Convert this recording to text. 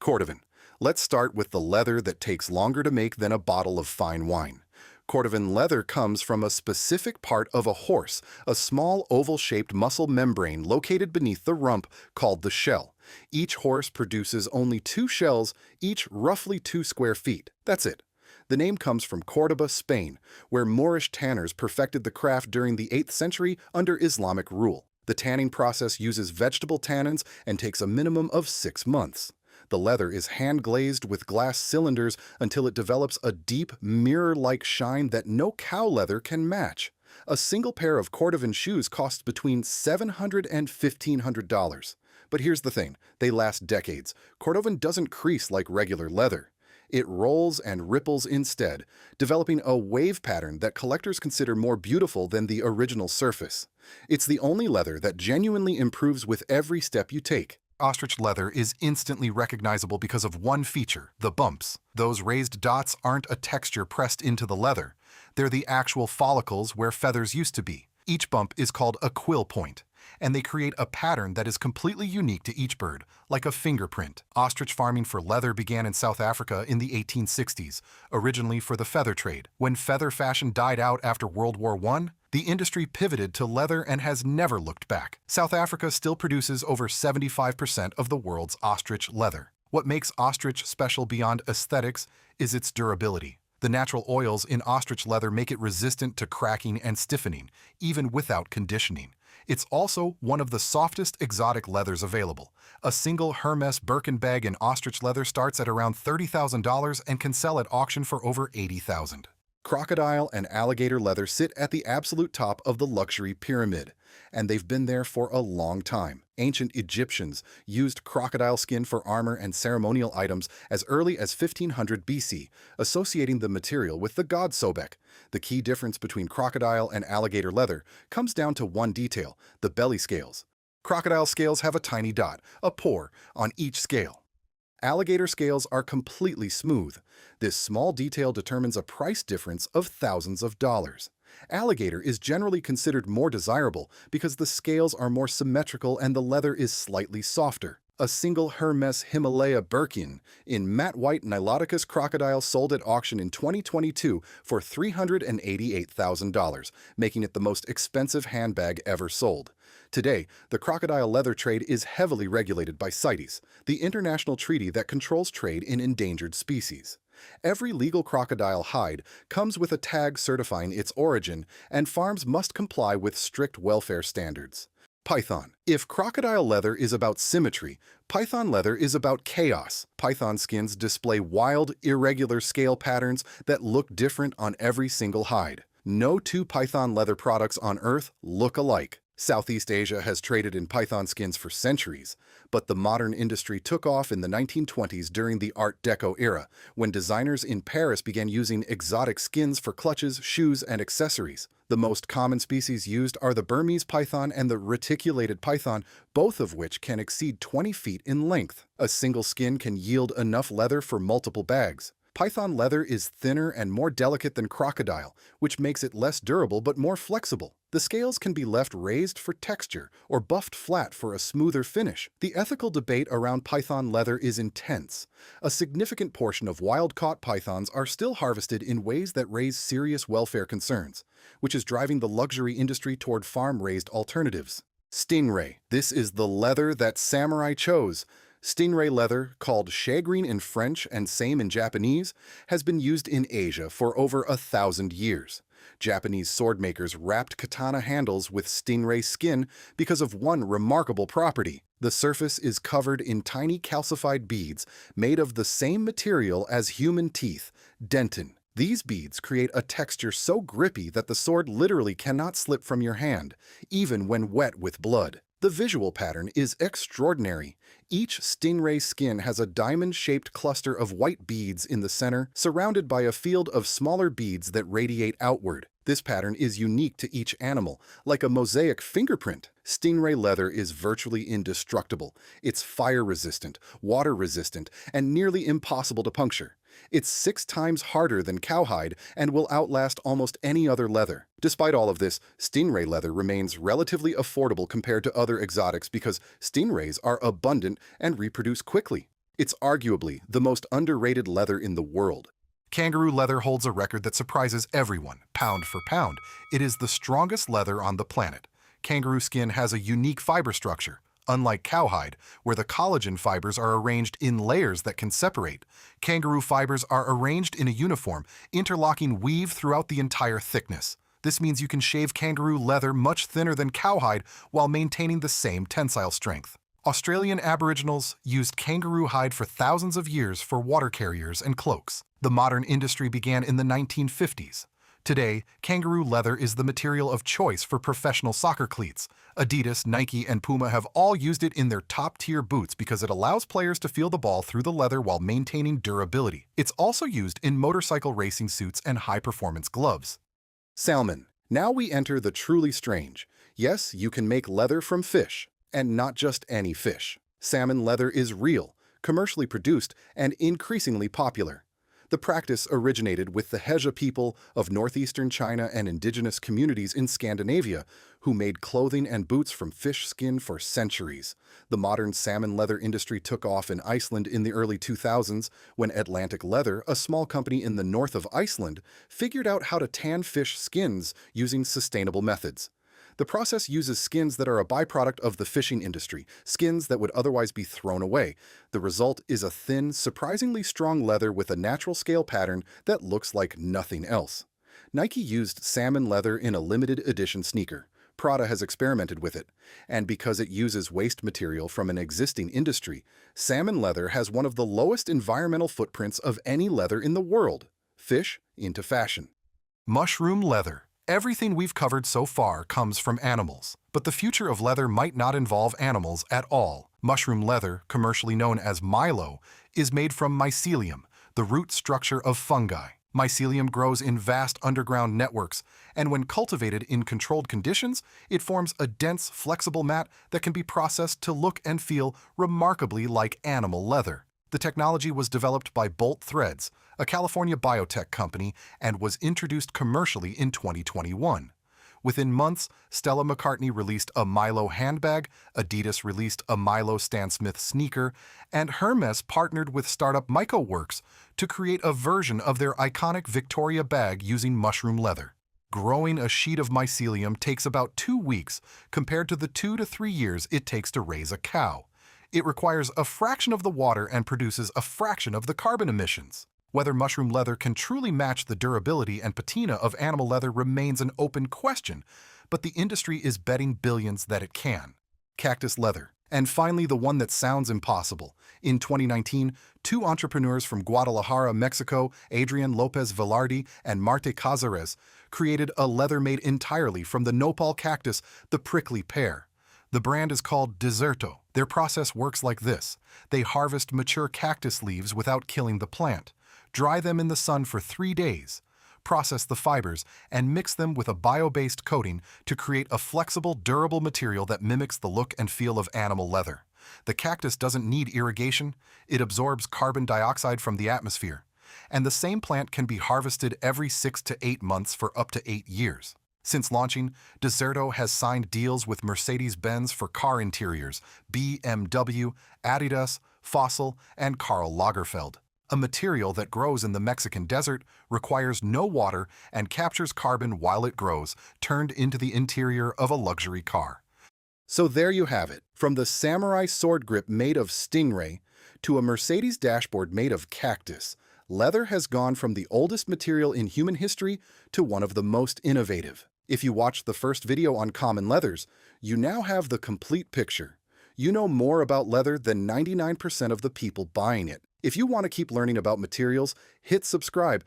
Cordovan. Let's start with the leather that takes longer to make than a bottle of fine wine. Cordovan leather comes from a specific part of a horse, a small oval-shaped muscle membrane located beneath the rump called the shell. Each horse produces only 2 shells, each roughly 2 square feet. That's it. The name comes from Córdoba, Spain, where Moorish tanners perfected the craft during the 8th century under Islamic rule. The tanning process uses vegetable tannins and takes a minimum of 6 months. The leather is hand-glazed with glass cylinders until it develops a deep, mirror-like shine that no cow leather can match. A single pair of Cordovan shoes costs between $700 and $1,500. But here's the thing, they last decades. Cordovan doesn't crease like regular leather. It rolls and ripples instead, developing a wave pattern that collectors consider more beautiful than the original surface. It's the only leather that genuinely improves with every step you take. Ostrich leather is instantly recognizable because of one feature, the bumps. Those raised dots aren't a texture pressed into the leather. They're the actual follicles where feathers used to be. Each bump is called a quill point, and they create a pattern that is completely unique to each bird, like a fingerprint. Ostrich farming for leather began in South Africa in the 1860s, originally for the feather trade. When feather fashion died out after World War I, the industry pivoted to leather and has never looked back. South Africa still produces over 75% of the world's ostrich leather. What makes ostrich special beyond aesthetics is its durability. The natural oils in ostrich leather make it resistant to cracking and stiffening, even without conditioning. It's also one of the softest exotic leathers available. A single Hermes Birkin bag in ostrich leather starts at around $30,000 and can sell at auction for over $80,000. Crocodile and alligator leather sit at the absolute top of the luxury pyramid, and they've been there for a long time. Ancient Egyptians used crocodile skin for armor and ceremonial items as early as 1500 BC, associating the material with the god Sobek. The key difference between crocodile and alligator leather comes down to one detail, the belly scales. Crocodile scales have a tiny dot, a pore, on each scale. Alligator scales are completely smooth. This small detail determines a price difference of thousands of dollars. Alligator is generally considered more desirable because the scales are more symmetrical and the leather is slightly softer. A single Hermes Himalaya Birkin in matte white Niloticus crocodile sold at auction in 2022 for $388,000, making it the most expensive handbag ever sold. Today, the crocodile leather trade is heavily regulated by CITES, the international treaty that controls trade in endangered species. Every legal crocodile hide comes with a tag certifying its origin, and farms must comply with strict welfare standards. Python. If crocodile leather is about symmetry, python leather is about chaos. Python skins display wild, irregular scale patterns that look different on every single hide. No 2 python leather products on Earth look alike. Southeast Asia has traded in python skins for centuries, but the modern industry took off in the 1920s during the Art Deco era, when designers in Paris began using exotic skins for clutches, shoes, and accessories. The most common species used are the Burmese python and the reticulated python, both of which can exceed 20 feet in length. A single skin can yield enough leather for multiple bags. Python leather is thinner and more delicate than crocodile, which makes it less durable but more flexible. The scales can be left raised for texture or buffed flat for a smoother finish. The ethical debate around python leather is intense. A significant portion of wild-caught pythons are still harvested in ways that raise serious welfare concerns, which is driving the luxury industry toward farm-raised alternatives. Stingray. This is the leather that samurai chose. Stingray leather, called shagreen in French and same in Japanese, has been used in Asia for over 1,000 years. Japanese sword makers wrapped katana handles with stingray skin because of one remarkable property. The surface is covered in tiny calcified beads made of the same material as human teeth, dentin. These beads create a texture so grippy that the sword literally cannot slip from your hand, even when wet with blood. The visual pattern is extraordinary. Each stingray skin has a diamond-shaped cluster of white beads in the center, surrounded by a field of smaller beads that radiate outward. This pattern is unique to each animal, like a mosaic fingerprint. Stingray leather is virtually indestructible. It's fire-resistant, water-resistant, and nearly impossible to puncture. It's 6 times harder than cowhide and will outlast almost any other leather. Despite all of this, stingray leather remains relatively affordable compared to other exotics because stingrays are abundant and reproduce quickly. It's arguably the most underrated leather in the world. Kangaroo leather holds a record that surprises everyone, pound for pound. It is the strongest leather on the planet. Kangaroo skin has a unique fiber structure. Unlike cowhide, where the collagen fibers are arranged in layers that can separate, kangaroo fibers are arranged in a uniform, interlocking weave throughout the entire thickness. This means you can shave kangaroo leather much thinner than cowhide while maintaining the same tensile strength. Australian Aboriginals used kangaroo hide for thousands of years for water carriers and cloaks. The modern industry began in the 1950s. Today, kangaroo leather is the material of choice for professional soccer cleats. Adidas, Nike, and Puma have all used it in their top-tier boots because it allows players to feel the ball through the leather while maintaining durability. It's also used in motorcycle racing suits and high-performance gloves. Salmon. Now we enter the truly strange. Yes, you can make leather from fish, and not just any fish. Salmon leather is real, commercially produced, and increasingly popular. The practice originated with the Heja people of northeastern China and indigenous communities in Scandinavia, who made clothing and boots from fish skin for centuries. The modern salmon leather industry took off in Iceland in the early 2000s when Atlantic Leather, a small company in the north of Iceland, figured out how to tan fish skins using sustainable methods. The process uses skins that are a byproduct of the fishing industry, skins that would otherwise be thrown away. The result is a thin, surprisingly strong leather with a natural scale pattern that looks like nothing else. Nike used salmon leather in a limited edition sneaker. Prada has experimented with it. And because it uses waste material from an existing industry, salmon leather has one of the lowest environmental footprints of any leather in the world. Fish into fashion. Mushroom leather. Everything we've covered so far comes from animals, but the future of leather might not involve animals at all. Mushroom leather, commercially known as Mylo, is made from mycelium, the root structure of fungi. Mycelium grows in vast underground networks, and when cultivated in controlled conditions, it forms a dense, flexible mat that can be processed to look and feel remarkably like animal leather. The technology was developed by Bolt Threads, a California biotech company, and was introduced commercially in 2021. Within months, Stella McCartney released a Mylo handbag, Adidas released a Mylo Stan Smith sneaker, and Hermes partnered with startup MycoWorks to create a version of their iconic Victoria bag using mushroom leather. Growing a sheet of mycelium takes about 2 weeks compared to the 2 to 3 years it takes to raise a cow. It requires a fraction of the water and produces a fraction of the carbon emissions. Whether mushroom leather can truly match the durability and patina of animal leather remains an open question, but the industry is betting billions that it can. Cactus leather. And finally, the one that sounds impossible. In 2019, 2 entrepreneurs from Guadalajara, Mexico, Adrian Lopez Velarde and Marte Cazares, created a leather made entirely from the nopal cactus, the prickly pear. The brand is called Desserto. Their process works like this. They harvest mature cactus leaves without killing the plant, dry them in the sun for 3 days, process the fibers, and mix them with a bio-based coating to create a flexible, durable material that mimics the look and feel of animal leather. The cactus doesn't need irrigation. It absorbs carbon dioxide from the atmosphere. And the same plant can be harvested every 6 to 8 months for up to 8 years. Since launching, Desserto has signed deals with Mercedes-Benz for car interiors, BMW, Adidas, Fossil, and Karl Lagerfeld. A material that grows in the Mexican desert, requires no water, and captures carbon while it grows, turned into the interior of a luxury car. So there you have it, from the samurai sword grip made of Stingray to a Mercedes dashboard made of cactus. Leather has gone from the oldest material in human history to one of the most innovative. If you watched the first video on common leathers, you now have the complete picture. You know more about leather than 99% of the people buying it. If you want to keep learning about materials, hit subscribe